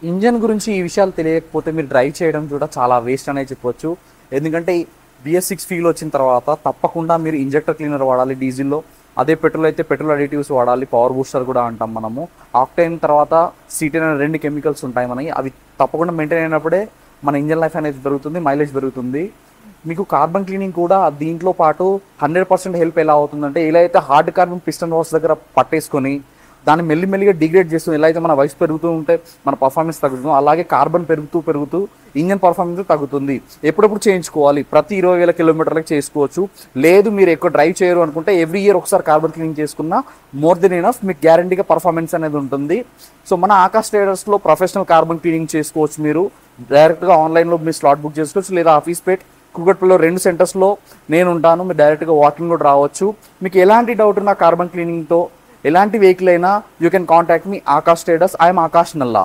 Engine గురించి ఈ విషయాలు తెలియకపోతే మీరు డ్రైవ్ చేయడం కూడా చాలా వేస్ట్ అనే చెప్పొచ్చు. ఎందుకంటే BS6 ఫీల్ వచ్చిన తర్వాత తప్పకుండా మీరు ఇంజెక్టర్ క్లీనర్ వాడాలి డీజిల్లో. అదే పెట్రోల్ అయితే పెట్రోల్ అడిటివ్స్ వాడాలి, పవర్ బూస్టర్ కూడా అంటాం మనము. ఆక్టైన్ తర్వాత సీటైన్ అనే 2 కెమికల్స్ ఉంటాయి మనకి. అవి తప్పకుండా మెయింటైన్ అయినప్పుడే మన ఇంజన్ లైఫ్ అనేది పెరుగుతుంది, మైలేజ్ పెరుగుతుంది. మీకు కార్బన్ క్లీనింగ్ కూడా దీంట్లో పాటు 100% హెల్ప్ ఎలా అవుతుందంటే, ఎలా అయితే హార్డ్ కార్బన్ పిస్టన్ వాల్స్ దగ్గర పట్టేసుకొని దాన్ని మెల్లిమెల్లిగా డిగ్రేడ్ చేస్తుంది. ఎలా అయితే మన వయసు పెరుగుతూ ఉంటే మన పర్ఫార్మెన్స్ తగ్గుతుందో, అలాగే కార్బన్ పెరుగుతూ ఇంజన్ పర్ఫార్మెన్స్ తగ్గుతుంది. ఎప్పుడప్పుడు చేయించుకోవాలి, ప్రతి 20,000 కిలోమీటర్లకు చేసుకోవచ్చు. లేదు మీరు ఎక్కువ డ్రైవ్ చేయరు అనుకుంటే ఎవ్రీ ఇయర్ ఒకసారి కార్బన్ క్లీనింగ్ చేసుకున్నా మోర్ దెన్ ఎనఫ్, మీకు గ్యారంటీగా పర్ఫార్మెన్స్ అనేది ఉంటుంది. సో మన ఆకాష్ ట్రేడర్స్లో ప్రొఫెషనల్ కార్బన్ క్లీనింగ్ చేసుకోవచ్చు. మీరు డైరెక్ట్గా ఆన్లైన్లో మీరు స్లాట్ బుక్ చేసుకోవచ్చు, లేదా ఆఫీస్ పేట్ కూకట్పల్లిలో 2 సెంటర్స్లో నేను ఉంటాను. మీరు డైరెక్ట్గా వాకింగ్ కూడా రావచ్చు. మీకు ఎలాంటి డౌట్ ఉన్నా కార్బన్ క్లీనింగ్తో ఎలాంటి వెహికల్ అయినా you can contact me Akash traders. I'm Akash నల్లా.